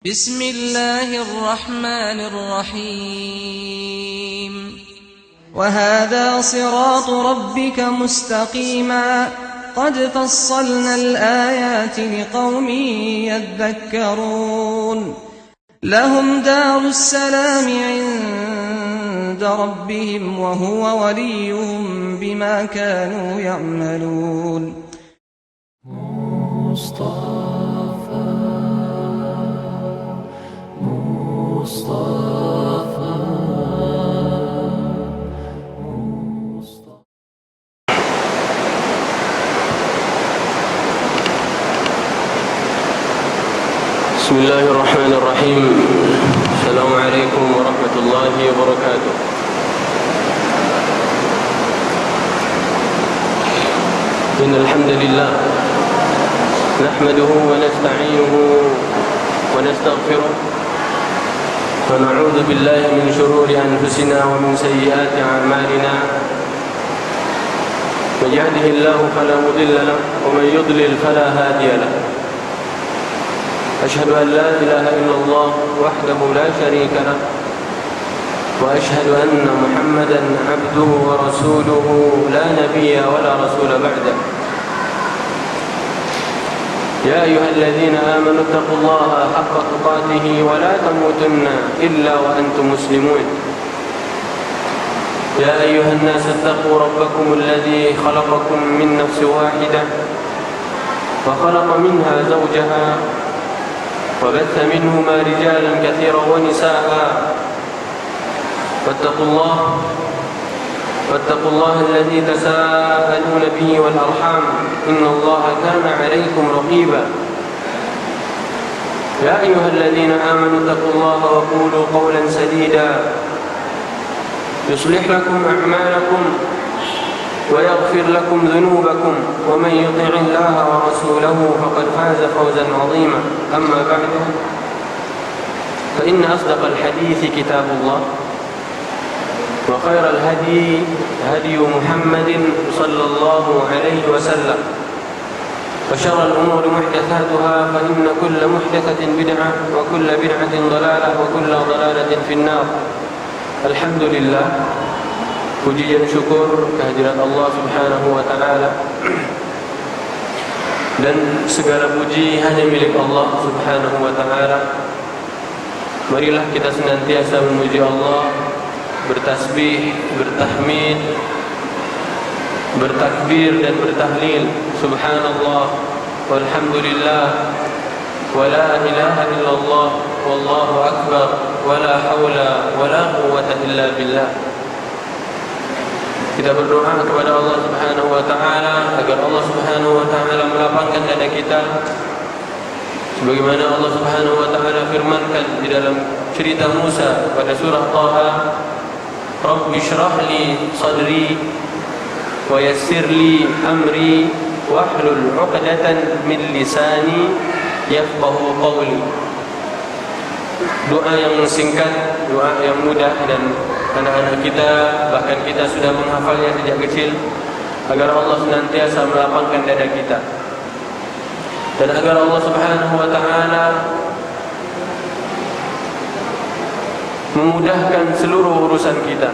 بسم الله الرحمن الرحيم وهذا صراط ربك مستقيما قد فصلنا الآيات لقوم يذكرون لهم دار السلام عند ربهم وهو وليهم بما كانوا يعملون بسم الله الرحمن الرحيم. السلام عليكم ورحمة الله وبركاته. إن الحمد لله نحمده ونستعينه ونستغفره ونعوذ بالله من شرور أنفسنا ومن سيئات أعمالنا. من يهده الله فلا مضل له ومن يضلل فلا هادي له. أشهد أن لا إله إلا الله وحده لا شريك له وأشهد أن محمدا عبده ورسوله لا نبي ولا رسول بعده. يا أيها الذين آمنوا اتقوا الله حق تقاته ولا تموتن إلا وأنتم مسلمون. يا أيها الناس اتقوا ربكم الذي خلقكم من نفس واحدة وخلق منها زوجها وبث منهما رجالا كثيرا ونساء. واتقوا الله الذي تساءلون به والأرحام إن الله كان عليكم رقيبا. يا أيها الذين آمنوا اتقوا الله وقولوا قولا سديدا يصلح لكم أعمالكم ويغفر لكم ذنوبكم ومن يطع الله ورسوله فقد فاز فوزا عظيما. أما بعد فإن أصدق الحديث كتاب الله وخير الهدي هدي محمد صلى الله عليه وسلم وشر الأمور محدثاتها فإن كل محدثة بدعة وكل بدعة ضلالة وكل ضلالة في النار. الحمد لله, puji dan syukur kehadirat Allah Subhanahu wa taala, dan segala puji hanya milik Allah Subhanahu wa taala. Marilah kita senantiasa memuji Allah, bertasbih, bertahmid, bertakbir dan bertahlil. Subhanallah walhamdulillah wa la ilaha illallah wallahu akbar wa la hawla wa la quwwata illa billah. Kita berdoa kepada Allah Subhanahu wa taala agar Allah Subhanahu wa taala melapangkan dada kita sebagaimana Allah Subhanahu wa taala firmankan di dalam cerita Musa pada surah Taha, Rabbi shrah li sadri wa yassir li amri wahlul 'uqdatan min lisani yafqahu qawli. Doa yang singkat, doa yang mudah, dan anak-anak kita, bahkan kita sudah menghafalnya sejak kecil, agar Allah senantiasa melapangkan dada kita dan agar Allah Subhanahu wa taala memudahkan seluruh urusan kita.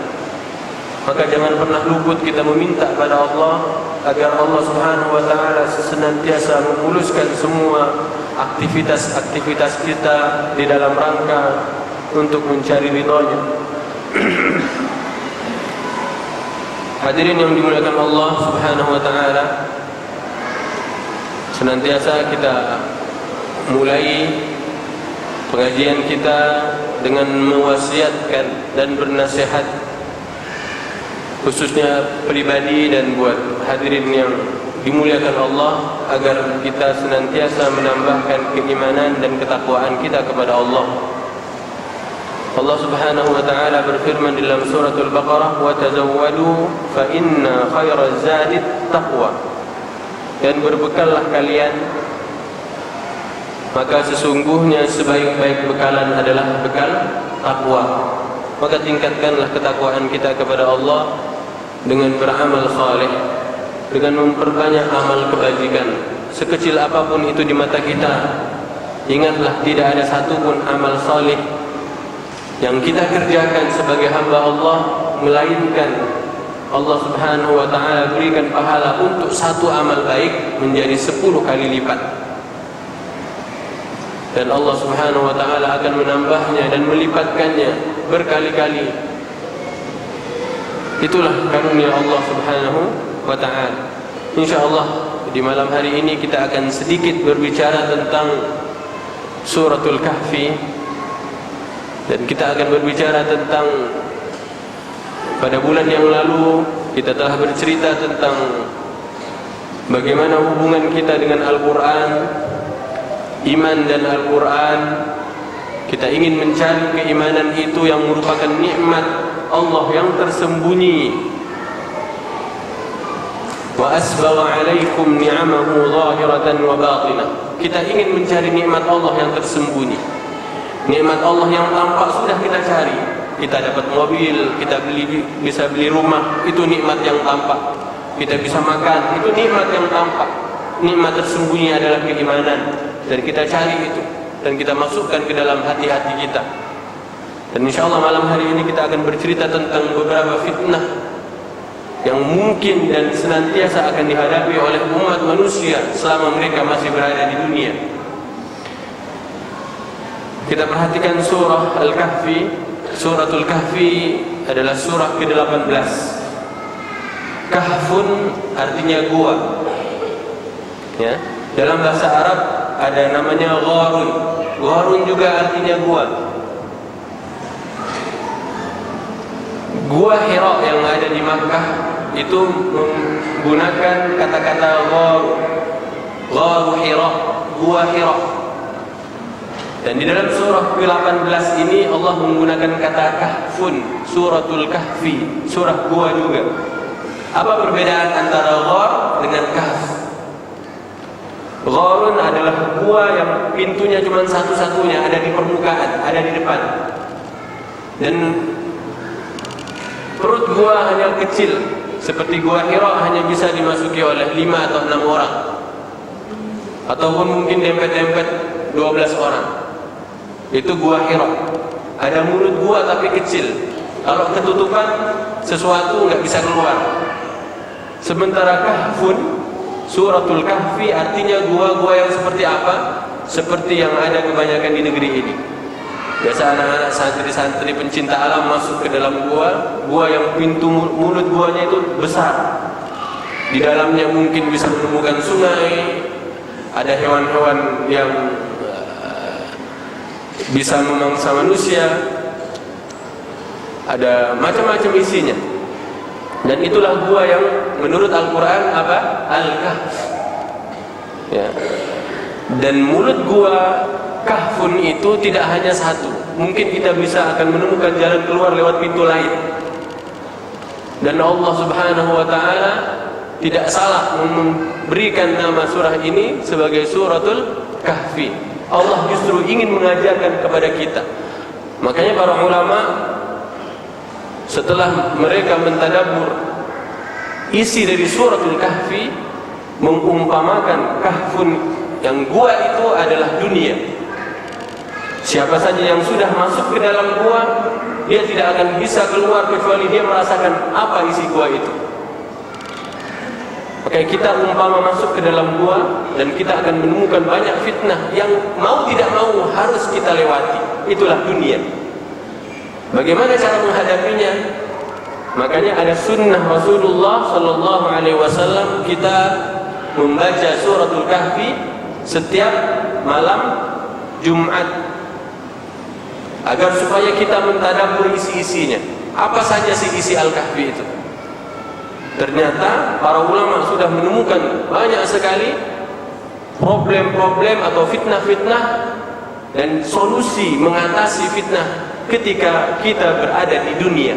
Maka jangan pernah luput kita meminta pada Allah agar Allah Subhanahu wa taala senantiasa memuluskan semua aktivitas-aktivitas kita di dalam rangka untuk mencari ridha-Nya. Hadirin yang dimuliakan Allah Subhanahu wa taala, senantiasa kita mulai pengajian kita dengan mewasiatkan dan bernasihat, khususnya pribadi dan buat hadirin yang dimuliakan Allah, agar kita senantiasa menambahkan keimanan dan ketakwaan kita kepada Allah. Allah Subhanahu wa taala berfirman dalam surah Al-Baqarah, "Wa tazawwadu fa inna khairaz zadi taqwa." Dan berbekallah kalian, maka sesungguhnya sebaik-baik bekalan adalah bekal takwa. Maka tingkatkanlah ketakwaan kita kepada Allah dengan beramal saleh, dengan memperbanyak amal kebajikan, sekecil apapun itu di mata kita. Ingatlah, tidak ada satupun amal saleh yang kita kerjakan sebagai hamba Allah melainkan Allah Subhanahu wa ta'ala berikan pahala untuk satu amal baik menjadi 10 kali lipat. Dan Allah Subhanahu wa ta'ala akan menambahnya dan melipatkannya berkali-kali. Itulah karunia Allah Subhanahu wa ta'ala. InsyaAllah di malam hari ini kita akan sedikit berbicara tentang Suratul Kahfi. Dan kita akan berbicara tentang, pada bulan yang lalu kita telah bercerita tentang bagaimana hubungan kita dengan Al-Quran, iman dan Al-Quran. Kita ingin mencari keimanan itu yang merupakan nikmat Allah yang tersembunyi. Wa asbagha 'alaikum ni'amahu zahiratan wa batinah. Kita ingin mencari nikmat Allah yang tersembunyi. Nikmat Allah yang tampak sudah kita cari. Kita dapat mobil, kita bisa beli rumah, itu nikmat yang tampak. Kita bisa makan, itu nikmat yang tampak. Nikmat tersembunyi adalah keimanan, dan kita cari itu dan kita masukkan ke dalam hati-hati kita. Dan insyaallah malam hari ini kita akan bercerita tentang beberapa fitnah yang mungkin dan senantiasa akan dihadapi oleh umat manusia selama mereka masih berada di dunia. Kita perhatikan surah Al-Kahfi. Suratul Kahfi adalah surah ke-18. Kahfun artinya gua. Ya, dalam bahasa Arab ada namanya gharun. Gharun juga artinya gua. Gua Hira yang ada di Makkah itu menggunakan kata-kata gharu Hira, gua Hira. Dan di dalam surah ke-18 ini Allah menggunakan kata kahfun, suratul kahfi, surah gua juga. Apa perbedaan antara ghar dengan kahf? Gharun adalah gua yang pintunya cuma satu-satunya, ada di permukaan, ada di depan. Dan perut gua hanya kecil, seperti gua Hira hanya bisa dimasuki oleh 5 atau 6 orang. Ataupun mungkin dempet-dempet 12 orang. Itu gua Hira. Ada mulut gua tapi kecil. Kalau ketutupan sesuatu nggak bisa keluar. Sementara kahfun, suratul kahfi artinya gua-gua yang seperti apa? Seperti yang ada kebanyakan di negeri ini. Biasa anak-anak santri-santri pencinta alam masuk ke dalam gua yang pintu mulut guanya itu besar. Di dalamnya mungkin bisa menemukan sungai, ada hewan-hewan yang bisa memangsa manusia, ada macam-macam isinya. Dan itulah gua yang menurut Al-Quran apa? Al-Kahf. Ya. Dan mulut gua kahfun itu tidak hanya satu. Mungkin kita bisa akan menemukan jalan keluar lewat pintu lain. Dan Allah Subhanahu wa ta'ala tidak salah memberikan nama surah ini sebagai suratul kahfi. Allah justru ingin mengajarkan kepada kita. Makanya para ulama setelah mereka mentadabbur isi dari suratul kahfi, mengumpamakan kahfun yang gua itu adalah dunia. Siapa saja yang sudah masuk ke dalam gua, dia tidak akan bisa keluar kecuali dia merasakan apa isi gua itu. Maka kita umpama masuk ke dalam gua dan kita akan menemukan banyak fitnah yang mau tidak mau harus kita lewati. Itulah dunia. Bagaimana cara menghadapinya? Makanya ada sunnah Rasulullah sallallahu alaihi wasallam kita membaca suratul kahfi setiap malam Jumat agar supaya kita mentadabbur isi-isinya. Apa saja sih isi Al-Kahfi itu? Ternyata para ulama sudah menemukan banyak sekali problem-problem atau fitnah-fitnah dan solusi mengatasi fitnah ketika kita berada di dunia.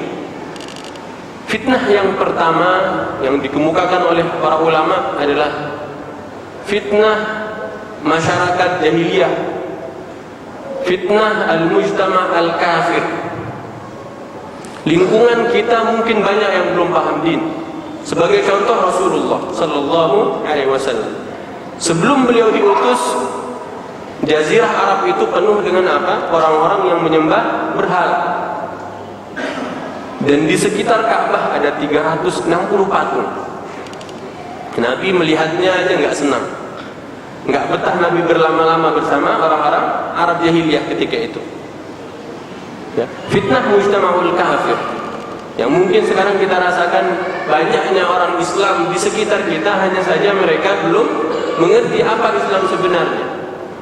Fitnah yang pertama yang dikemukakan oleh para ulama adalah fitnah masyarakat jahiliyah, fitnah al-mujtama al-kafir. Lingkungan kita mungkin banyak yang belum paham din. Sebagai contoh Rasulullah sallallahu alaihi wasallam, sebelum beliau diutus, Jazirah Arab itu penuh dengan apa? Orang-orang yang menyembah berhala. Dan di sekitar Ka'bah ada 360 patung. Nabi melihatnya aja nggak senang, nggak betah Nabi berlama-lama bersama orang-orang Arab jahiliyah ketika itu. Ya. Fitnah mujtama'ul kafir yang mungkin sekarang kita rasakan, banyaknya orang Islam di sekitar kita, hanya saja mereka belum mengerti apa Islam sebenarnya.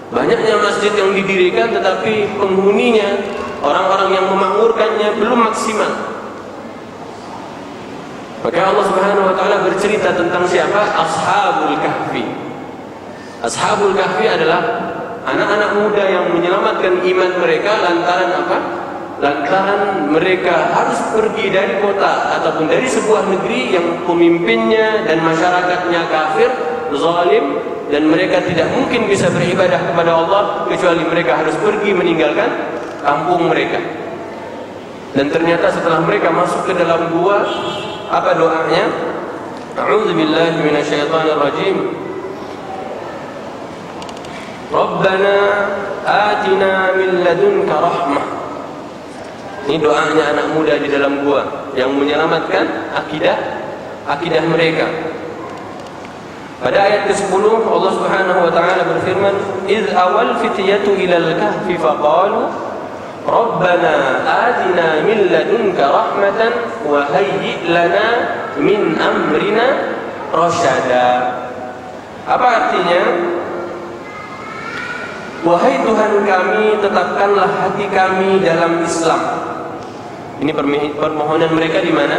Banyaknya masjid yang didirikan tetapi penghuninya, orang-orang yang memakmurkannya belum maksimal. Maka Allah Subhanahu wa taala bercerita tentang siapa? Ashabul Kahfi. Ashabul Kahfi adalah anak-anak muda yang menyelamatkan iman mereka lantaran apa? Lantaran mereka harus pergi dari kota ataupun dari sebuah negeri yang pemimpinnya dan masyarakatnya kafir, zalim, dan mereka tidak mungkin bisa beribadah kepada Allah kecuali mereka harus pergi meninggalkan kampung mereka. Dan ternyata setelah mereka masuk ke dalam gua, apa doanya? A'udzubillahi minasyaitonirrajim. Rabbana atina min ladunka rahmah. Ini doanya anak muda di dalam gua yang menyelamatkan akidah mereka. Pada ayat ke-10 Allah Subhanahu wa taala berfirman, "Idz awal fityatu ilal kahfi faqalu Rabbana atina min ladunka rahmatan wa hayyi' lana min amrina rasyada." Apa artinya? Wahai Tuhan kami, tetapkanlah hati kami dalam Islam. Ini permohonan mereka di mana?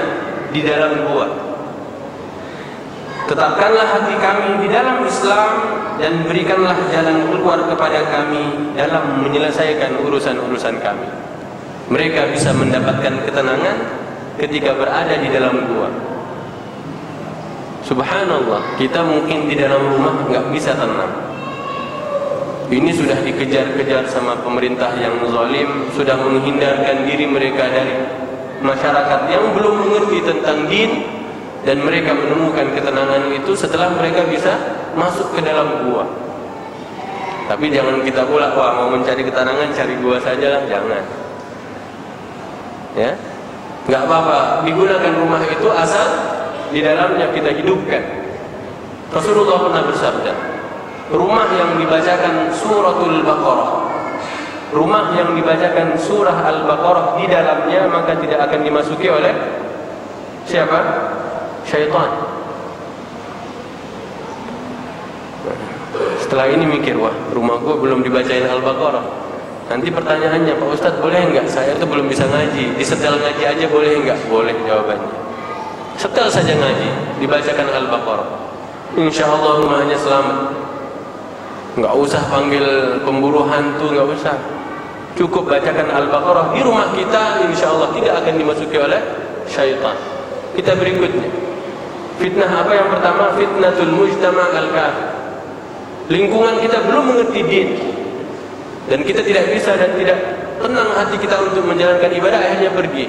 Di dalam gua. Tetapkanlah hati kami di dalam Islam dan berikanlah jalan keluar kepada kami dalam menyelesaikan urusan-urusan kami. Mereka bisa mendapatkan ketenangan ketika berada di dalam gua. Subhanallah, kita mungkin di dalam rumah nggak bisa tenang. Ini sudah dikejar-kejar sama pemerintah yang zalim, sudah menghindarkan diri mereka dari masyarakat yang belum mengerti tentang din, dan mereka menemukan ketenangan itu setelah mereka bisa masuk ke dalam gua. Tapi jangan kita pula, wah mau mencari ketenangan cari gua saja lah, jangan. Ya, nggak apa-apa, digunakan rumah itu asal di dalamnya kita hidupkan. Rasulullah pernah bersabda, rumah yang dibacakan suratul Baqarah, rumah yang dibacakan surah Al-Baqarah di dalamnya, maka tidak akan dimasuki oleh siapa? Syaitan. Setelah ini mikir, wah rumah gua belum dibacain Al-Baqarah. Nanti pertanyaannya, Pak Ustadz boleh enggak? Saya tuh belum bisa ngaji, disetel ngaji aja boleh enggak? Boleh jawabannya. Setel saja ngaji, dibacakan Al-Baqarah, insya Allah rumahnya selamat. Nggak usah panggil pemburu hantu, nggak usah. Cukup bacakan Al-Baqarah di rumah kita, insya Allah tidak akan dimasuki oleh syaitan. Kita berikutnya, fitnah apa yang pertama? Fitnatul mujtama' al-kafir. Lingkungan kita belum mengerti din, dan kita tidak bisa dan tidak tenang hati kita untuk menjalankan ibadah, akhirnya pergi.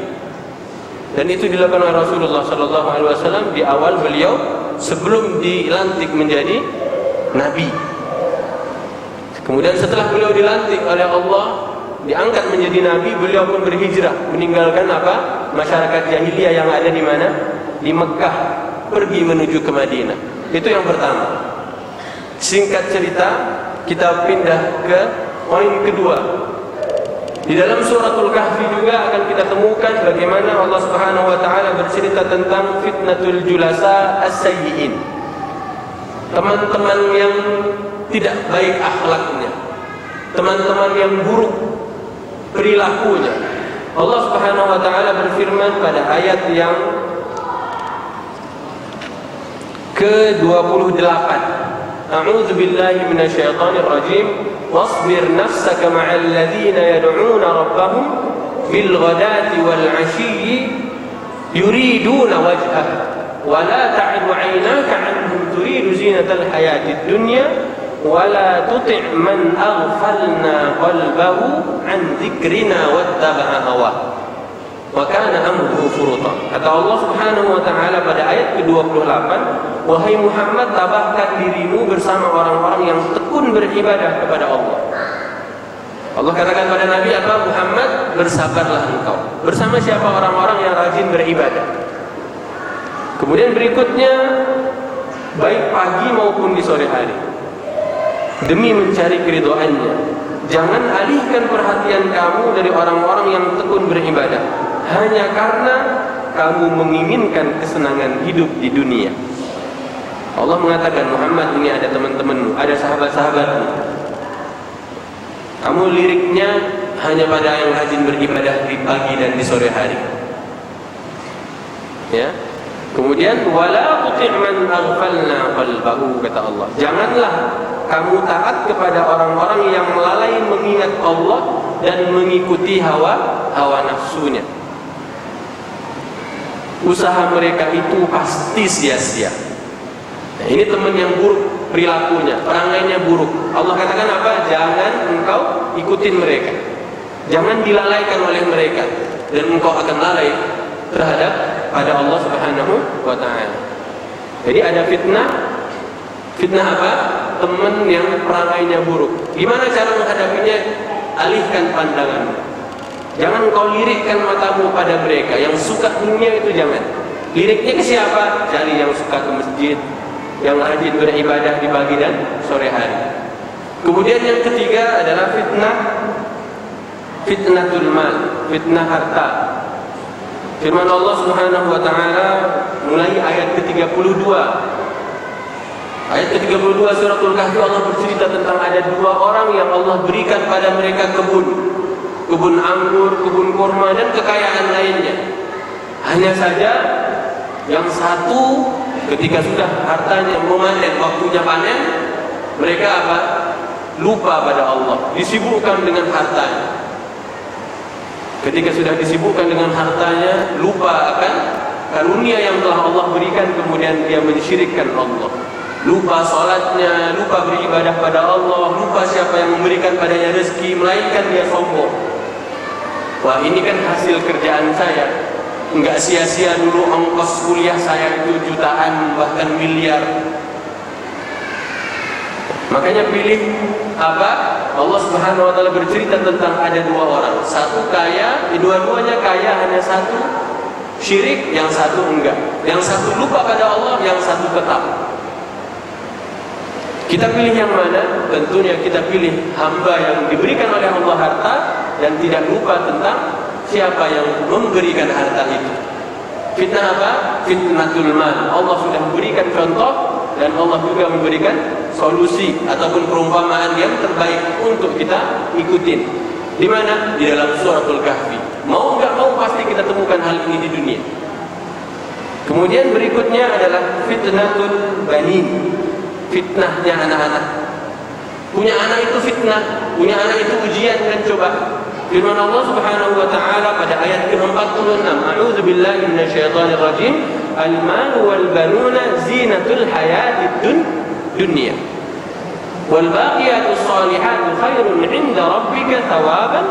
Dan itu dilakukan oleh Rasulullah SAW di awal beliau sebelum dilantik menjadi nabi. Kemudian setelah beliau dilantik oleh Allah, diangkat menjadi nabi, beliau pun berhijrah, meninggalkan apa? Masyarakat jahiliyah yang ada di mana? Di Mekah, pergi menuju ke Madinah. Itu yang pertama. Singkat cerita, kita pindah ke poin kedua. Di dalam suratul Kahfi juga akan kita temukan bagaimana Allah Subhanahu wa taala bercerita tentang fitnatul julasa as-sayyi'in. Teman-teman yang tidak baik akhlaknya, teman-teman yang buruk perilakunya. Allah Subhanahu wa taala berfirman pada ayat yang ke-28, A'udzu billahi minasyaitonir rajim, wasbir nafsaka ma'al ladzina yad'una rabbahum bil ghadati wal 'ashiyyi yuriduna wajhah wa la ta'du 'aynaka 'anhum turidu zinatal hayatid dunya wa la tuti' man aghfalna qalbahu 'an dzikrina wattaba'a hawa wa kana amruhu furuta. Kata Allah Subhanahu wa taala pada ayat ke-28, wahai Muhammad, tabahkan dirimu bersama orang-orang yang tekun beribadah kepada Allah. Allah katakan pada Nabi apa? Muhammad, bersabarlah engkau. Bersama siapa? Orang-orang yang rajin beribadah. Kemudian berikutnya, baik pagi maupun di sore hari, demi mencari keridhaannya, jangan alihkan perhatian kamu dari orang-orang yang tekun beribadah hanya karena kamu menginginkan kesenangan hidup di dunia. Allah mengatakan, Muhammad, ini ada teman-temanmu, ada sahabat-sahabatmu. Kamu liriknya hanya pada yang rajin beribadah di pagi dan di sore hari. Ya. Kemudian wala tuti' man aghfalna qalbahu, kata Allah. Janganlah kamu taat kepada orang-orang yang lalai mengingat Allah dan mengikuti hawa nafsunya. Usaha mereka itu pasti sia-sia. Nah, ini teman yang buruk perilakunya, perangainya buruk. Allah katakan apa? Jangan engkau ikutin mereka. Jangan dilalaikan oleh mereka, dan engkau akan lalai terhadap pada Allah Subhanahu wa ta'ala. Jadi ada fitnah. Fitnah apa? Teman yang perangainya buruk. Gimana cara menghadapinya? Alihkan pandangan. Jangan kau lirikkan matamu pada mereka. Yang suka dunia itu jangan. Liriknya ke siapa? Cari yang suka ke masjid, yang rajin beribadah di pagi dan sore hari. Kemudian yang ketiga adalah fitnatul mal, fitnah harta. Firman Allah Subhanahu wa ta'ala mulai ayat ke-32. Ayat ke-32 suratul Kahfi, Allah bercerita tentang ada dua orang yang Allah berikan pada mereka kebun anggur, kebun kurma, dan kekayaan lainnya. Hanya saja yang satu ketika sudah hartanya memanen, waktunya panen, mereka apa? Lupa pada Allah, disibukkan dengan hartanya. Ketika sudah disibukkan dengan hartanya, lupa akan karunia yang telah Allah berikan, kemudian dia mensyirikkan Allah. Lupa salatnya, lupa beribadah pada Allah, lupa siapa yang memberikan padanya rezeki, melainkan dia sombong. Wah, ini kan hasil kerjaan saya. Enggak sia-sia dulu ongkos kuliah saya itu jutaan bahkan miliar. Makanya pilih apa? Allah Subhanahu wa ta'ala bercerita tentang ada dua orang. Satu kaya, dua-duanya kaya, hanya satu syirik, yang satu enggak. Yang satu lupa pada Allah, yang satu tetap. Kita pilih yang mana? Tentunya kita pilih hamba yang diberikan oleh Allah harta dan tidak lupa tentang siapa yang memberikan harta itu. Fitnah apa? Fitnatul mal. Allah sudah memberikan contoh dan Allah juga memberikan solusi ataupun perumpamaan yang terbaik untuk kita ikutin. Di mana? Di dalam suratul Kahfi. Mau nggak mau pasti kita temukan hal ini di dunia. Kemudian berikutnya adalah fitnatul banin. Fitnahnya anak-anak. Punya anak itu fitnah, punya anak itu ujian dan coba. Firman Allah Subhanahu wa ta'ala pada ayat ke-46, A'udzu billahi minasyaitonir rajim, al-malu wal banuna zinatul hayatid dunya. Wal baqiyatus salihatu khairun 'inda rabbika thawaban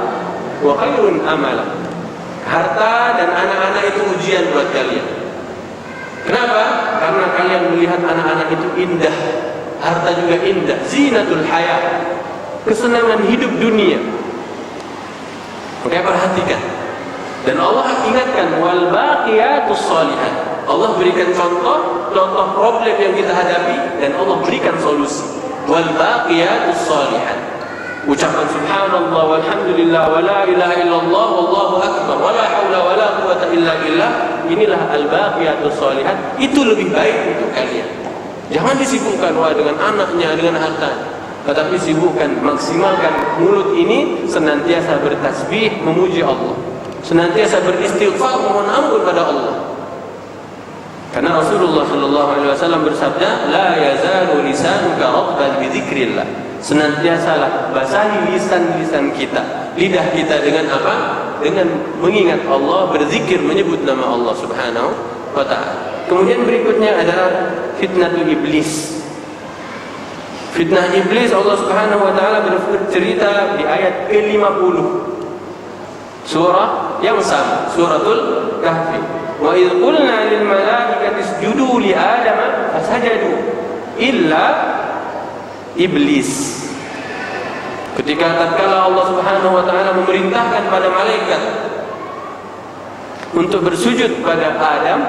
wa khairun amala. Harta dan anak-anak itu ujian buat kalian. Kenapa? Karena kalian melihat anak-anak itu indah, harta juga indah, zinatul hayat, kesenangan hidup dunia. Makanya perhatikan. Dan Allah ingatkan wal baqiyatus shalihat. Allah berikan contoh problem yang kita hadapi dan Allah berikan solusi. Wal baqiyatus shalihat. Ucapan subhanallah walhamdulillah wala ilaha illallah wallahu akbar wala haula wala quwata illa billah, inilah al baqiyatus shalihat. Itu lebih baik untuk kalian. Jangan disibukkan dengan anaknya, dengan hartanya, tetapi sibukkan, maksimalkan mulut ini senantiasa bertasbih memuji Allah, senantiasa beristighfar mohon ampun pada Allah. Karena Rasulullah sallallahu alaihi wasallam bersabda, la yazalu lisanuka ratban bi dzikrillah. Senantiasalah basahi lisan kita, lidah kita dengan apa? Dengan mengingat Allah, berzikir, menyebut nama Allah Subhanahu wa ta'ala. Kemudian berikutnya adalah fitnatul iblis. Fitnah iblis, Allah Subhanahu wa ta'ala bercerita di ayat ke-50 surah yang sama, suratul Kahfi. Wa idh qulna lil malaikati isjudu li adama fasajadu illa iblis Ketika tatkala Allah Subhanahu wa taala memerintahkan pada malaikat untuk bersujud pada Adam,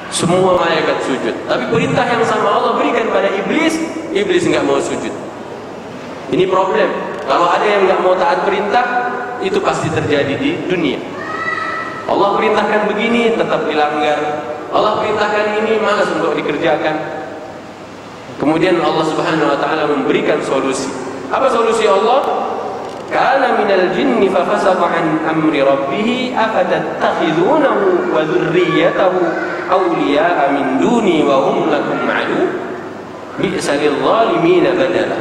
semua malaikat sujud. Tapi perintah yang sama Allah berikan pada iblis, iblis enggak mau sujud. Ini problem. Kalau ada yang enggak mau taat perintah, itu pasti terjadi di dunia. Allah perintahkan begini, tetap dilanggar. Allah perintahkan ini, malas untuk dikerjakan. Kemudian Allah Subhanahu wa taala memberikan solusi. Apa solusi Allah? Kana minal jinni fa fasaqa an amri rabbih afatattakhidunahu wa dzurriyyatahu awliya'a min duni wa hum lakum adu bi'sa lidh-dhalimin badala.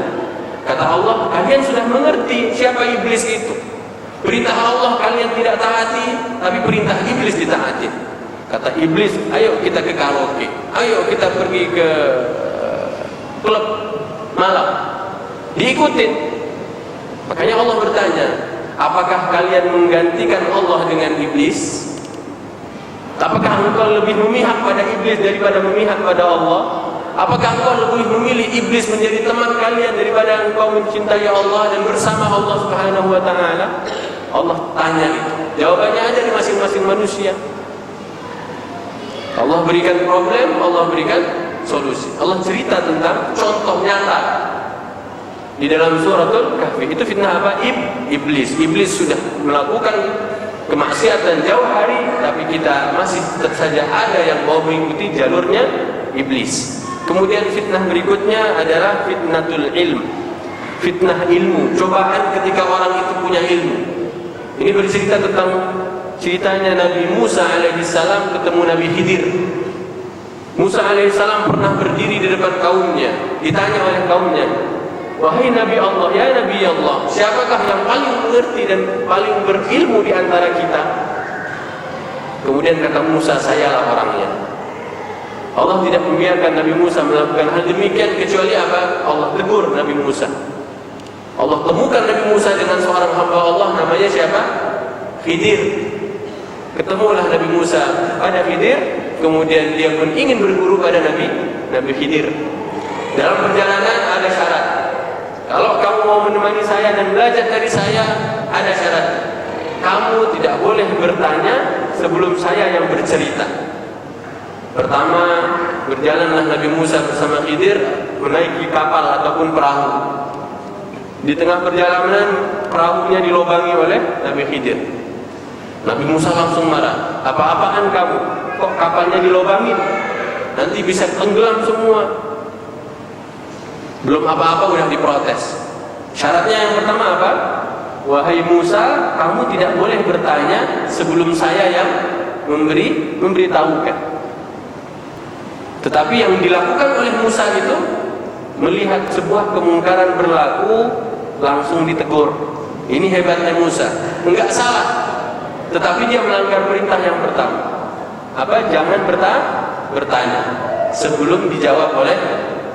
Kata Allah, kalian sudah mengerti siapa iblis itu. Perintah Allah kalian tidak taati, tapi perintah iblis ditaati. Kata iblis, ayo kita ke karaoke, ayo kita pergi ke klub malam. Diikutin. Makanya Allah bertanya, apakah kalian menggantikan Allah dengan iblis? Apakah engkau lebih memihak pada iblis daripada memihak pada Allah? Apakah engkau lebih memilih iblis menjadi teman kalian daripada engkau mencintai Allah dan bersama Allah Subhanahu wa taala? Allah tanya itu. Jawabannya ada di masing-masing manusia. Allah berikan problem, Allah berikan solusi. Allah cerita tentang contoh nyata di dalam suratul Kahfi. Itu fitnah apa? Iblis. Iblis sudah melakukan kemaksiatan jauh hari, tapi kita masih tetap saja ada yang mau mengikuti jalurnya iblis. Kemudian fitnah berikutnya adalah fitnatul ilm. Fitnah ilmu, cobaan ketika orang itu punya ilmu. Ini bercerita tentang ceritanya Nabi Musa alaihissalam ketemu Nabi Khidir. Musa alaihissalam pernah berdiri di depan kaumnya, ditanya oleh kaumnya, wahai Nabi Allah, ya Nabi Allah, siapakah yang paling mengerti dan paling berilmu di antara kita? Kemudian kata Musa, sayalah orangnya. Allah tidak membiarkan Nabi Musa melakukan hal demikian kecuali apa? Allah tegur Nabi Musa. Allah temukan Nabi Musa dengan seorang hamba Allah, namanya siapa? Khidir. Ketemulah Nabi Musa pada Khidir, kemudian dia pun ingin berguru pada Nabi Khidir. Dalam perjalanan ada syarat. Kalau kamu mau menemani saya dan belajar dari saya, ada syarat. Kamu tidak boleh bertanya sebelum saya yang bercerita. Pertama, berjalanlah Nabi Musa bersama Khidir menaiki kapal ataupun perahu. Di tengah perjalanan, perahunya dilobangi oleh Nabi Khidir. Nabi Musa langsung marah. Apa-apaan kamu? Kok kapalnya dilobangi? Nanti bisa tenggelam semua. Belum apa-apa udah diprotes. Syaratnya yang pertama apa? Wahai Musa, kamu tidak boleh bertanya sebelum saya yang memberitahukan. Tetapi yang dilakukan oleh Musa itu, melihat sebuah kemungkaran berlaku, langsung ditegur. Ini hebatnya Musa. Enggak salah, tetapi dia melanggar perintah yang pertama. Apa? Jangan bertanya sebelum dijawab oleh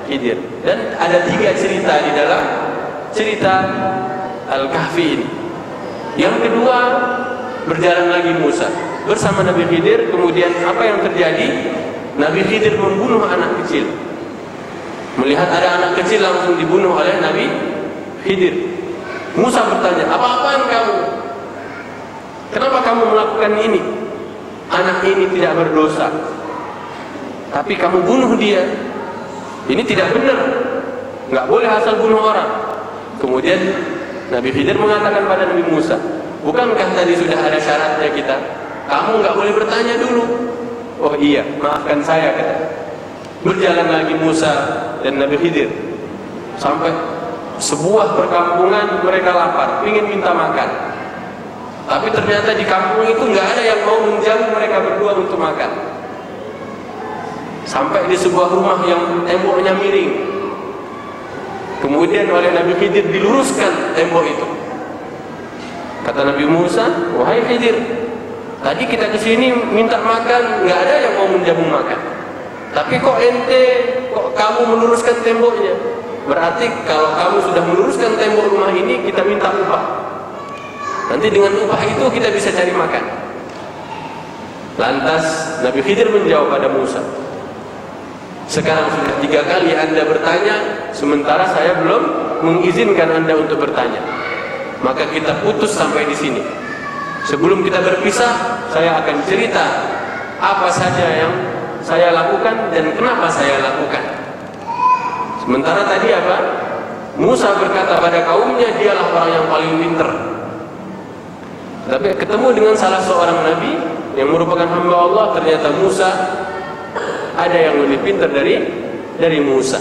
Khidir. Dan ada 3 cerita di dalam cerita Al-Kahfi ini. Yang kedua, berjalan lagi Musa bersama Nabi Khidir. Kemudian apa yang terjadi? Nabi Khidir membunuh anak kecil. Melihat ada anak kecil langsung dibunuh oleh Nabi Khidir. Musa bertanya, apa-apaan kamu? Kenapa kamu melakukan ini? Anak ini tidak berdosa, tapi kamu bunuh dia. Ini tidak benar. Nggak boleh asal bunuh orang. Kemudian Nabi Khidir mengatakan pada Nabi Musa, bukankah tadi sudah ada syaratnya kita? Kamu nggak boleh bertanya dulu. Oh iya, maafkan saya, kata. Berjalan lagi Musa dan Nabi Khidir sampai sebuah perkampungan. Mereka lapar, ingin minta makan. Tapi ternyata di kampung itu nggak ada yang mau menjamu mereka berdua untuk makan. Sampai di sebuah rumah yang temboknya miring. Kemudian oleh Nabi Khidir diluruskan tembok itu. Kata Nabi Musa, wahai Khidir, tadi kita kesini minta makan, nggak ada yang mau menjamu makan. Tapi kok kamu meluruskan temboknya? Berarti kalau kamu sudah meluruskan tembok rumah ini, kita minta upah. Nanti dengan upah itu kita bisa cari makan. Lantas Nabi Khidir menjawab pada Musa, Sekarang sudah 3 kali Anda bertanya, sementara saya belum mengizinkan Anda untuk bertanya. Maka kita putus sampai di sini. Sebelum kita berpisah, saya akan cerita apa saja yang saya lakukan dan kenapa saya lakukan. Sementara tadi apa? Musa berkata pada kaumnya, dialah orang yang paling pintar. Tapi ketemu dengan salah seorang nabi yang merupakan hamba Allah, ternyata Musa ada yang lebih pintar dari Musa.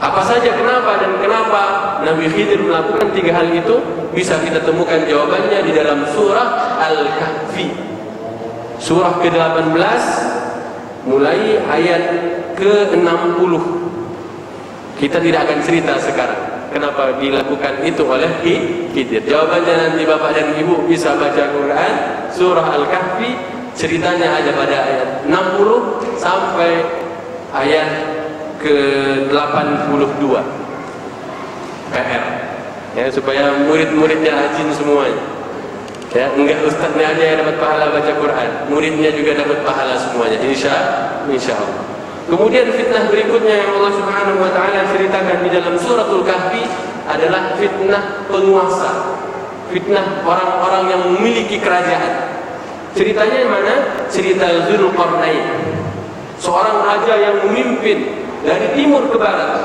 Apa saja kenapa dan kenapa Nabi Khidir melakukan 3 hal itu, bisa kita temukan jawabannya di dalam surah Al-Kahfi, surah ke-18 mulai ayat ke-60. Kita tidak akan cerita sekarang kenapa dilakukan itu oleh Khidir. Jawabannya nanti Bapak dan Ibu bisa baca Quran, surah Al-Kahfi. Ceritanya ada pada ayat 60 sampai ayat ke-82. PR ya, supaya murid-muridnya rajin semuanya. Ya, enggak ustaznya aja yang dapat pahala baca Quran, muridnya juga dapat pahala semuanya, insya Allah. Kemudian fitnah berikutnya yang Allah Subhanahu wa taala ceritakan di dalam suratul Kahfi adalah fitnah penguasa. Fitnah orang-orang yang memiliki kerajaan. Ceritanya mana? Cerita Dzulqarnain, seorang raja yang memimpin dari timur ke barat.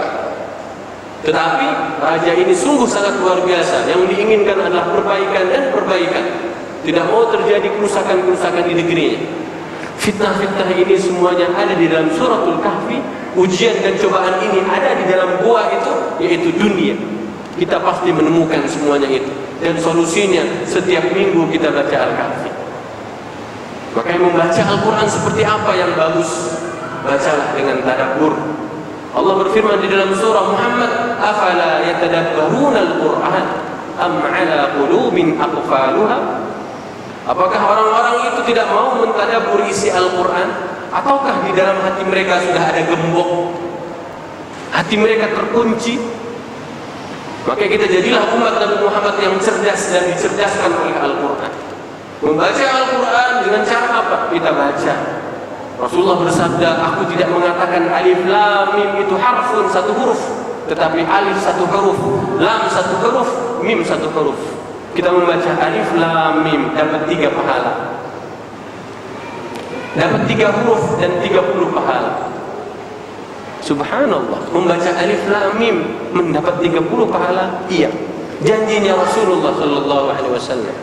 Tetapi raja ini sungguh sangat luar biasa. Yang diinginkan adalah perbaikan dan perbaikan. Tidak mau terjadi kerusakan-kerusakan di negerinya. Fitnah-fitnah ini semuanya ada di dalam suratul Kahfi. Ujian dan cobaan ini ada di dalam gua itu, yaitu dunia. Kita pasti menemukan semuanya itu. Dan solusinya setiap minggu kita baca Al-Kahfi. Makanya membaca Al-Quran seperti apa yang bagus? Bacalah dengan tadabbur. Allah berfirman di dalam surah Muhammad, afala yatadabbaruna al-Quran am ala qulubin aqfaluha? Apakah orang-orang itu tidak mau mentadabbur isi Al-Quran, ataukah di dalam hati mereka sudah ada gembok, hati mereka terkunci? Maka kita jadilah umat Nabi Muhammad yang cerdas dan dicerdaskan oleh Al-Quran. Membaca Al-Quran dengan cara apa? Kita baca. Rasulullah bersabda, aku tidak mengatakan alif lam mim itu harfun, satu huruf, tetapi alif satu huruf, lam satu huruf, mim satu huruf. Kita membaca alif lam mim dapat 3 pahala, dapat 3 huruf dan 30 pahala. Subhanallah, membaca alif lam mim mendapat 30 pahala. Iya, janjinya Rasulullah sallallahu alaihi wasallam.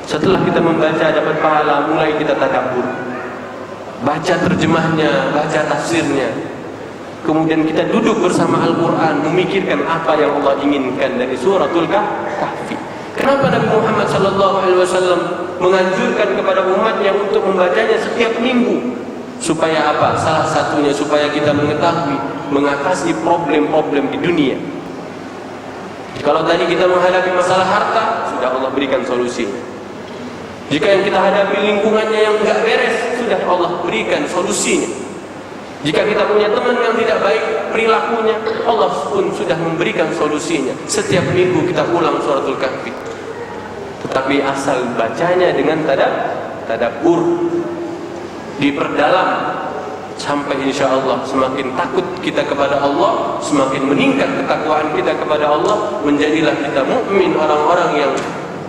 Setelah kita membaca dapat pahala, mulai kita tadabbur, baca terjemahnya, baca tafsirnya. Kemudian kita duduk bersama Al-Quran, memikirkan apa yang Allah inginkan dari suratul Kahfi. Kenapa Nabi Muhammad SAW menganjurkan kepada umatnya untuk membacanya setiap minggu? Supaya apa? Salah satunya supaya kita mengetahui, mengatasi problem-problem di dunia. Kalau tadi kita menghadapi masalah harta, sudah Allah berikan solusinya. Jika yang kita hadapi lingkungannya yang enggak beres, sudah Allah berikan solusinya. Jika kita punya teman yang tidak baik perilakunya, Allah pun sudah memberikan solusinya. Setiap minggu kita ulang suratul Kahfi. Tetapi asal bacanya dengan tadabbur, diperdalam, sampai insya Allah semakin takut kita kepada Allah, semakin meningkat ketakwaan kita kepada Allah, menjadilah kita mukmin, orang-orang yang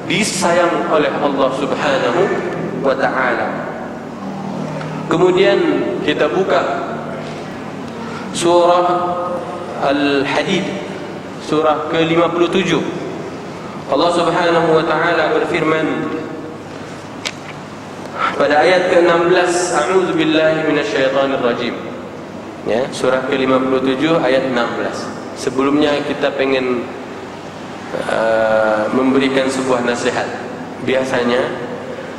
disayang oleh Allah Subhanahu wa ta'ala. Kemudian kita buka surah Al-Hadid, surah ke-57. Allah Subhanahu wa ta'ala berfirman pada ayat ke-16, a'udzu billahi minasyaitonir rajim. Ya, surah ke-57 ayat 16. Sebelumnya kita pengen memberikan sebuah nasihat. Biasanya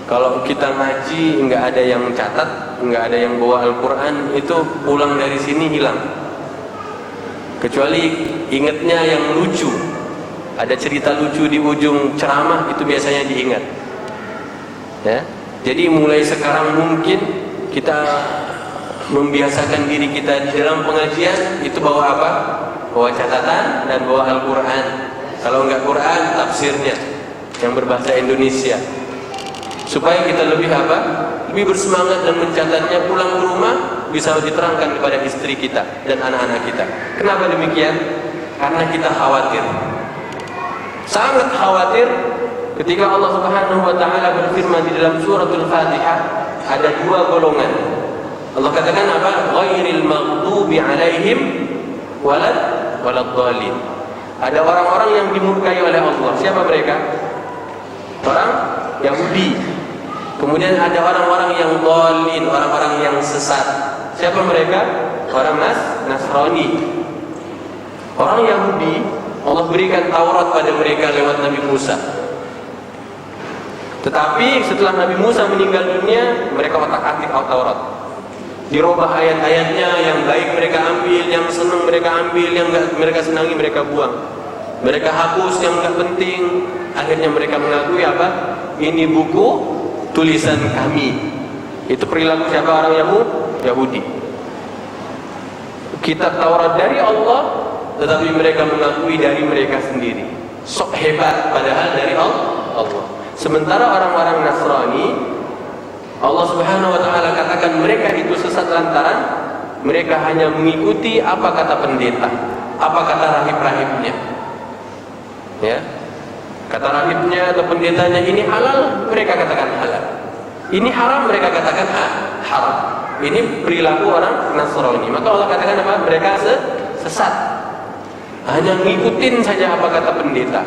kalau kita ngaji enggak ada yang catat, enggak ada yang bawa Al-Quran, itu pulang dari sini hilang. Kecuali ingatnya yang lucu, ada cerita lucu di ujung ceramah, itu biasanya diingat. Ya, jadi mulai sekarang mungkin kita membiasakan diri kita di dalam pengajian itu bawa apa? Bawa catatan dan bawa Al-Quran. Kalau enggak Quran, tafsirnya yang berbahasa Indonesia. Supaya kita lebih apa? Lebih bersemangat dan mencatatnya pulang ke rumah. bisa diterangkan kepada istri kita dan anak-anak kita. Kenapa demikian? Karena kita khawatir, sangat khawatir ketika Allah Subhanahu wa taala berfirman di dalam suratul Fatihah, ada dua golongan. Allah katakan apa? Ghairil maghdubi alaihim waladhdallin. Ada orang-orang yang dimurkai oleh Allah. Siapa mereka? Orang Yahudi. Kemudian ada orang-orang yang dhalin, orang-orang yang sesat. Siapa mereka? Orang Nasrani. Orang Yahudi, Allah berikan Taurat pada mereka lewat Nabi Musa. Tetapi setelah Nabi Musa meninggal dunia, mereka otak-atik Taurat. Dirubah ayat-ayatnya, yang baik mereka ambil, yang senang mereka ambil, yang enggak mereka senangi mereka buang. Mereka hapus yang enggak penting. Akhirnya mereka mengakui apa? Ini buku tulisan kami. Itu perilaku siapa? Orang Yahudi. Kitab Taurat dari Allah, tetapi mereka mengakui dari mereka sendiri. Sok hebat, padahal dari Allah. Sementara orang-orang Nasrani, Allah Subhanahu wa taala katakan mereka itu sesat lantaran mereka hanya mengikuti apa kata pendeta, apa kata rahib-rahibnya. Ya. Kata rahibnya atau pendetanya, ini halal, mereka katakan halal. Ini haram, mereka katakan haram. Ini perilaku orang Nasrani. Maka Allah katakan apa? Mereka sesat. Hanya ngikutin saja apa kata pendeta.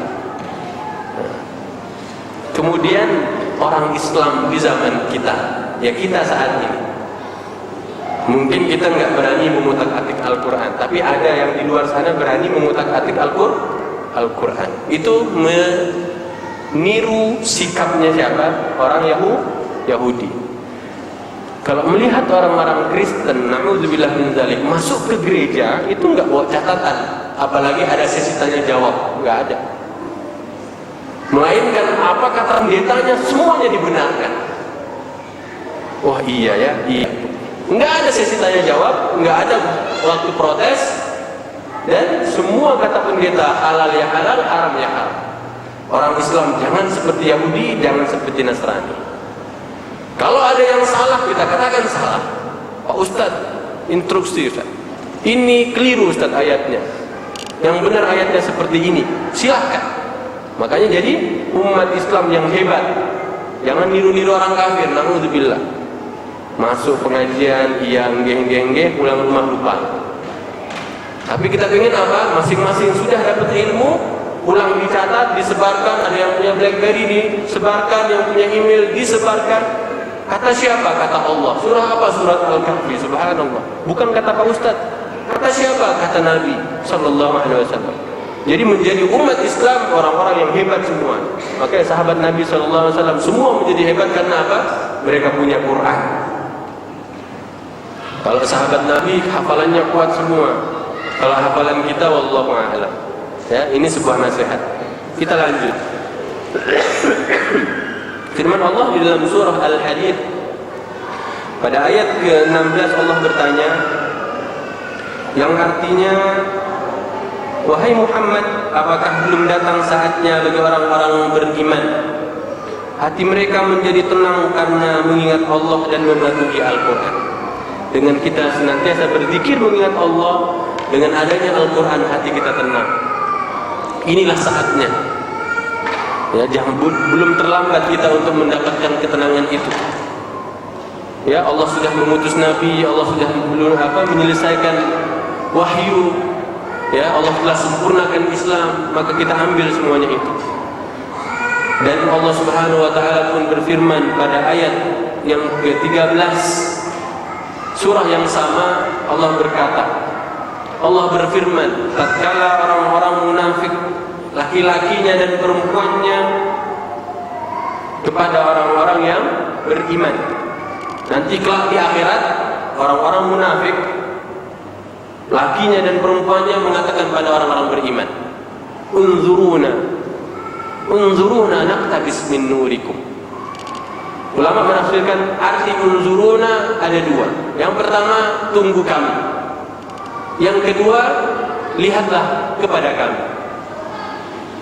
Kemudian orang Islam di zaman kita, ya kita saat ini, mungkin kita nggak berani mengutak-atik Al-Quran, tapi ada yang di luar sana berani mengutak-atik Al-Quran. Itu meniru sikapnya siapa? Orang Yahudi. Kalau melihat orang-orang Kristen, na'udzubillah min dzalik, masuk ke gereja itu nggak bawa catatan, apalagi ada sesi tanya jawab, nggak ada. Melainkan apa kata pendetanya semuanya dibenarkan. Wah iya ya, iya. Nggak ada sesi tanya jawab, nggak ada waktu protes, dan semua kata pendeta halal ya halal, haram ya haram. Orang Islam jangan seperti Yahudi, jangan seperti Nasrani. Kalau ada yang salah, kita katakan salah. Pak Ustadz, instruksi Ustadz, ini keliru Ustadz ayatnya, yang benar ayatnya seperti ini, silahkan. Makanya jadi umat Islam yang hebat, jangan niru-niru orang kafir. Na'udzubillah. Masuk pengajian, yang geng-geng, pulang rumah lupa. Tapi kita pengen apa? Masing-masing sudah dapat ilmu, pulang dicatat, disebarkan. Ada yang punya BlackBerry disebarkan, yang punya email disebarkan. Kata siapa? Kata Allah. Surah apa? Surat Al-Kahfi. Subhanallah. Bukan kata Pak Ustadz. Kata siapa? Kata Nabi Sallallahu Alaihi Wasallam. Jadi menjadi umat Islam orang-orang yang hebat semua. Makanya sahabat Nabi Sallallahu Alaihi Wasallam semua menjadi hebat karena apa? Mereka punya Quran. Kalau sahabat Nabi hafalannya kuat semua. Kalau hafalan kita, wallahu a'lam. Ya, ini sebuah nasihat. Kita lanjut. Firman Allah di dalam surah Al-Hadid pada ayat ke-16, Allah bertanya, yang artinya, wahai Muhammad, apakah belum datang saatnya bagi orang-orang beriman hati mereka menjadi tenang karena mengingat Allah dan mematuhi Al-Quran. Dengan kita senantiasa berzikir mengingat Allah, dengan adanya Al-Quran hati kita tenang. Inilah saatnya. Ya, belum terlambat kita untuk mendapatkan ketenangan itu. Ya, Allah sudah mengutus Nabi, Allah sudah menyelesaikan wahyu. Ya, Allah telah sempurnakan Islam, maka kita ambil semuanya itu. Dan Allah Subhanahu wa taala pun berfirman pada ayat yang ke-13 surah yang sama, Allah berkata, Allah berfirman, tatkala orang-orang munafik laki-lakinya dan perempuannya kepada orang-orang yang beriman. Nanti kelak di akhirat orang-orang munafik lakinya dan perempuannya mengatakan pada orang-orang beriman, unzuruna naqtabis min nurikum. Ulama menafsirkan arti unzuruna ada dua. Yang pertama, tunggu kami. Yang kedua, lihatlah kepada kami.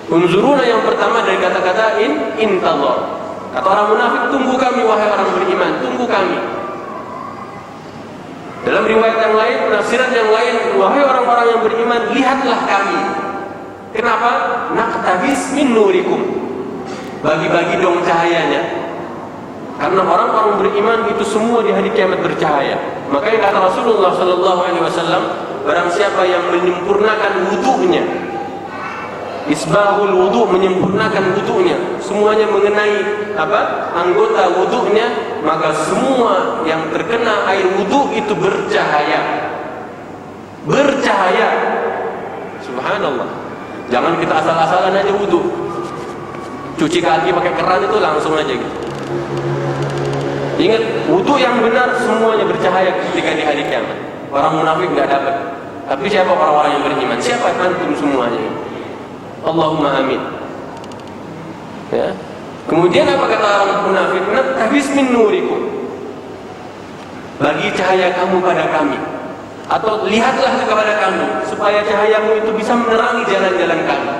Unzuruna yang pertama dari kata-kata intadhar. Kata orang munafik, tunggu kami wahai orang beriman, tunggu kami. Dalam riwayat yang lain, penafsiran yang lain, wahai orang-orang yang beriman, lihatlah kami. Kenapa? Naqtabis min nurikum. Bagi-bagi dong cahayanya. Karena orang-orang beriman itu semua di hari kiamat bercahaya. Makanya kata Rasulullah sallallahu alaihi wasallam, barang siapa yang menyempurnakan wudunya, isbahul wudu, menyempurnakan wudunya, semuanya mengenai anggota wudunya, maka semua yang terkena air wudu itu bercahaya. Bercahaya. Subhanallah. Jangan kita asal-asalan aja wudu. Cuci kaki pakai keran itu langsung aja gitu. Ingat, wudu yang benar semuanya bercahaya ketika di hari kiamat. Orang munafik nggak dapat. Tapi siapa orang-orang yang beriman? Siapa antum semuanya? Allahumma amin. Ya. Kemudian apa kata orang munafik? Naqtabis min nurikum. Bagi cahaya kamu pada kami. Atau lihatlah kepada kami supaya cahayamu itu bisa menerangi jalan-jalan kami.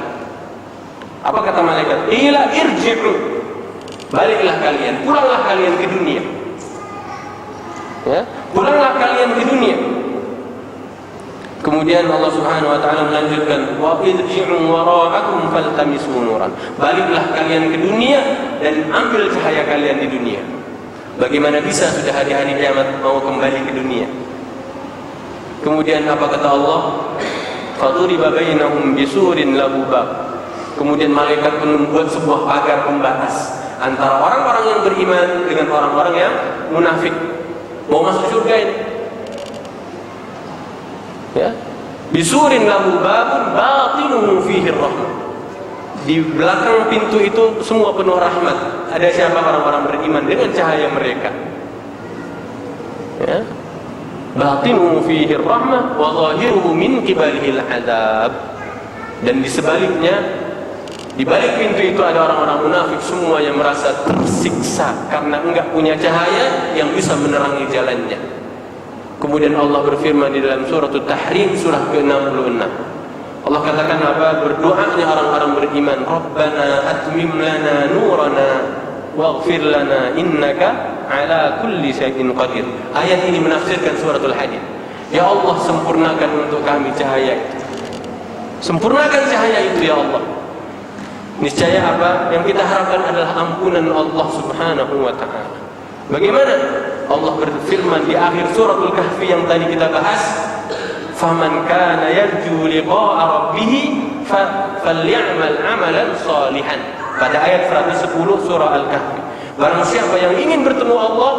Apa kata malaikat? Ila irji'u. Baliklah kalian, pulanglah kalian ke dunia. Ya, pulanglah kalian ke dunia. Kemudian Allah Subhanahu wa taala melanjutkan, wa irji'u wara'akum faltamisu nuran. Baliklah kalian ke dunia dan ambil cahaya kalian di dunia. Bagaimana bisa sudah hari-hari kiamat mau kembali ke dunia? Kemudian apa kata Allah? Faduriba bainahum bisurin lahu bab. Kemudian malaikat pun membuat sebuah pagar pembatas antara orang-orang yang beriman dengan orang-orang yang munafik. Mau masuk surga ini. Ya. Bisurin lahu babun batinuhu fihi rahmah. Di belakang pintu itu semua penuh rahmat. Ada siapa? Orang-orang beriman dengan cahaya mereka. Ya. Batinuhu fihi rahmah wa zahiruhu min qibalihi al-'adzab. Dan di sebaliknya, di balik pintu itu ada orang-orang munafik semua yang merasa tersiksa karena enggak punya cahaya yang bisa menerangi jalannya. Kemudian Allah berfirman di dalam surah At-Tahrim surah ke-66. Allah katakan apa? Berdoanya orang-orang beriman, Rabbana atmim lana nurana waghfir lana innaka ala kulli syai'in qadir. Ayat ini menafsirkan suratul Hadid. Ya Allah, sempurnakan untuk kami cahaya itu. Sempurnakan cahaya itu ya Allah. Niscaya apa? Yang kita harapkan adalah ampunan Allah Subhanahu wa ta'ala. Bagaimana? Allah berfirman di akhir suratul Kahfi yang tadi kita bahas, faman kana yarju liqa'a rabbih falyamal 'amalan shalihan. Pada ayat 110 surah Al-Kahfi. Barang siapa yang ingin bertemu Allah,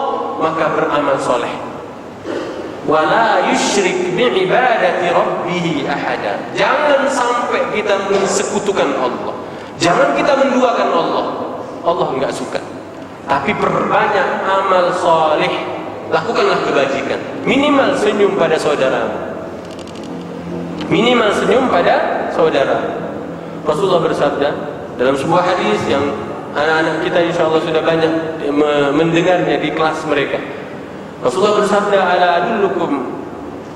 maka beramal soleh. Wala yusyrik bi'ibadati rabbih ahada. Jangan sampai kita mensekutukan Allah. Jangan kita menduakan Allah. Allah enggak suka. Tapi perbanyak amal soleh. Lakukanlah kebajikan. Minimal senyum pada saudaramu. Minimal senyum pada saudara. Rasulullah bersabda dalam sebuah hadis yang anak-anak kita insyaAllah sudah banyak mendengarnya di kelas mereka. Rasulullah bersabda, ala adullukum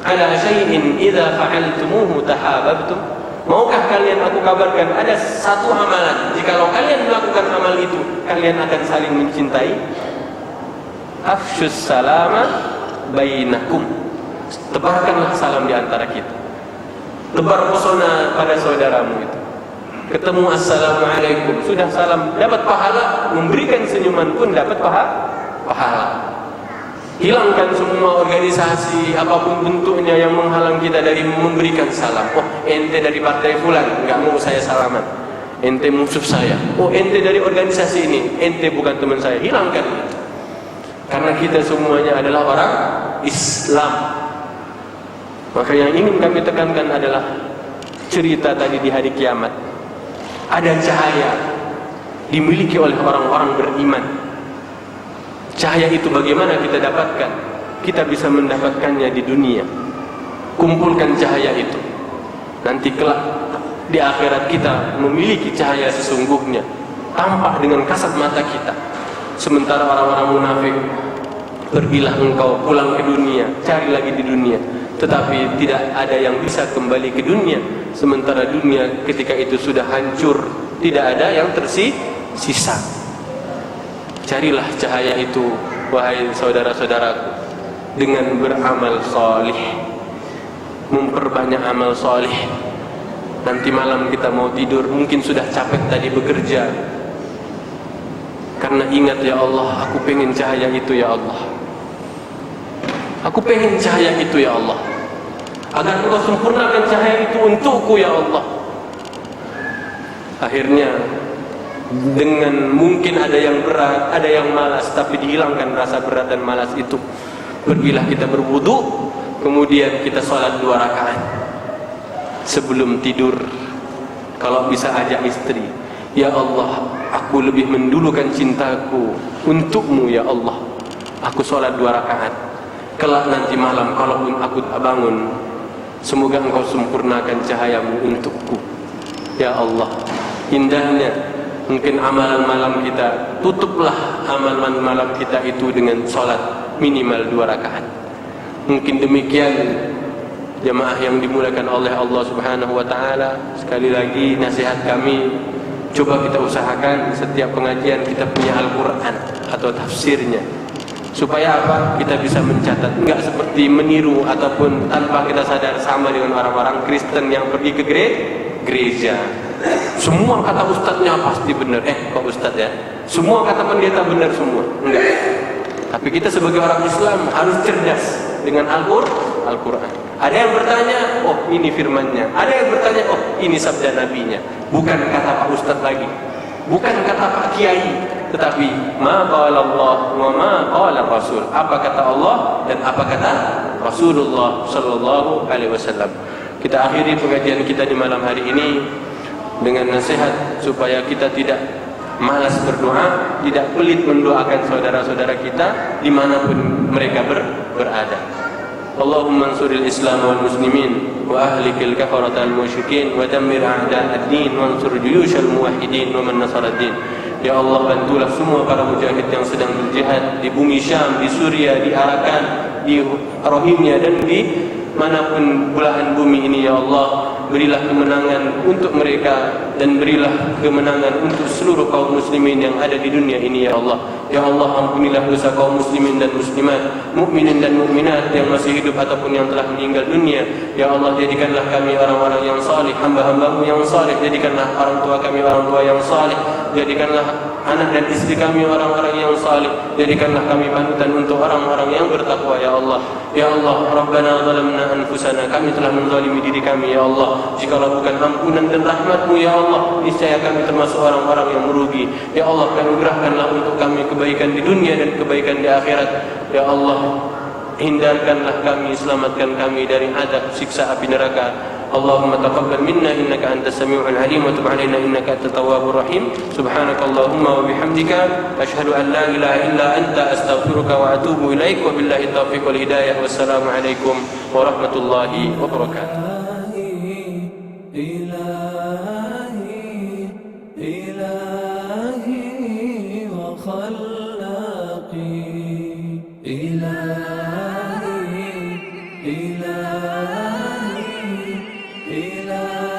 ala syai'in idza fa'altumuhu tahabbtum. Maukah kalian aku kabarkan ada satu amalan, jikalau kalian melakukan amal itu kalian akan saling mencintai? Afshus salama bainakum. Tebarkanlah salam di antara kita. Tebar pesona pada saudaramu itu. Ketemu assalamualaikum, sudah salam, dapat pahala. Memberikan senyuman pun dapat pahala. Hilangkan semua organisasi apapun bentuknya yang menghalang kita dari memberikan salam. Oh, ente dari partai fulan, enggak mau saya salaman. Ente musuh saya. Oh, ente dari organisasi ini, ente bukan teman saya. Hilangkan. Karena kita semuanya adalah orang Islam. Maka yang ingin kami tekankan adalah cerita tadi di hari kiamat. Ada cahaya dimiliki oleh orang-orang beriman. Cahaya itu bagaimana kita dapatkan? Kita bisa mendapatkannya di dunia. Kumpulkan cahaya itu. Nanti kelak di akhirat kita memiliki cahaya sesungguhnya. Tampak dengan kasat mata kita. Sementara orang-orang munafik, pergilah engkau pulang ke dunia, cari lagi di dunia. Tetapi tidak ada yang bisa kembali ke dunia. Sementara dunia ketika itu sudah hancur, tidak ada yang tersisa. Carilah cahaya itu, wahai saudara-saudaraku. dengan beramal salih, memperbanyak amal salih. Nanti malam kita mau tidur, mungkin sudah capek tadi bekerja, karena ingat, ya Allah, aku pengen cahaya itu ya Allah, aku pengen cahaya itu ya Allah, agar Engkau sempurnakan cahaya itu untukku ya Allah. Akhirnya dengan mungkin ada yang berat, ada yang malas, tapi dihilangkan rasa berat dan malas itu. Pergilah kita berwudu, kemudian kita sholat 2 rakaat sebelum tidur. Kalau bisa ajak istri, ya Allah, aku lebih mendulukan cintaku untukmu ya Allah, aku sholat 2 rakaat. Kelak nanti malam kalaupun aku tak bangun, semoga Engkau sempurnakan cahayamu untukku ya Allah. Indahnya mungkin amalan malam kita, tutuplah amalan malam kita itu dengan sholat minimal 2 rakaat. Mungkin demikian jemaah yang dimuliakan oleh Allah Subhanahu wa taala. Sekali lagi nasihat kami, coba kita usahakan setiap pengajian kita punya Al-Qur'an atau tafsirnya. Supaya apa? Kita bisa mencatat, enggak seperti meniru ataupun tanpa kita sadar sama dengan orang-orang Kristen yang pergi ke gereja. Semua kata ustadznya pasti benar. Kok ustadz ya? Semua kata pendeta benar semua. Enggak. Tapi kita sebagai orang Islam harus cerdas dengan Al-Qur'an. Ada yang bertanya, oh ini firmannya. Ada yang bertanya, oh ini sabda nabinya. Bukan kata Pak Ustadz lagi, bukan kata Pak Kiai, tetapi ma qala Allah wa ma qala Rasul. Apa kata Allah dan apa kata Rasulullah sallallahu alaihi wasallam. Kita akhiri pengajian kita di malam hari ini dengan nasihat supaya kita tidak malas berdoa, tidak pelit mendoakan saudara-saudara kita dimanapun mereka berada. Allahumma ansuril Islam wal muslimin wa ahlikil kafaratal musyrikin wa dammir a'da'ad din wa ansur juyushal muwahhidin wa man nasara din. Ya Allah, bantulah semua para mujahid yang sedang berjihad di bumi Syam, di Suria, di Arakan, di Rohingya dan di manapun belahan bumi ini. Ya Allah, berilah kemenangan untuk mereka dan berilah kemenangan untuk seluruh kaum muslimin yang ada di dunia ini ya Allah. Ya Allah, ampunilah dosa kaum muslimin dan muslimat, mukminin dan mukminat yang masih hidup ataupun yang telah meninggal dunia. Ya Allah, jadikanlah kami orang-orang yang salih, hamba-hambamu yang salih. Jadikanlah orang tua kami orang tua yang salih. Jadikanlah anak dan istri kami orang-orang yang salih. Jadikanlah kami panutan untuk orang-orang yang bertakwa ya Allah. Ya Allah, Rabbana zalamna anfusana, kami telah menzalimi diri kami ya Allah. Jikalau bukan ampunan dan rahmat-Mu ya Allah, niscaya kami termasuk orang-orang yang merugi. Ya Allah, anugerahkanlah untuk kami kebaikan di dunia dan kebaikan di akhirat. Ya Allah, hindarkanlah kami, selamatkan kami dari azab siksa api neraka. Allahumma taqabbal minna innaka antas samiul alim wa tub alaina innaka antat tawwabur rahim. Subhanakallahumma wa bihamdika asyhadu an la ilaha illa anta astaghfiruka wa atubu ilaik. Wa billahi taufiq wal hidayah. Wassalamu alaikum warahmatullahi wabarakatuh. إلهي وخلاقي إلهي إلهي إلهي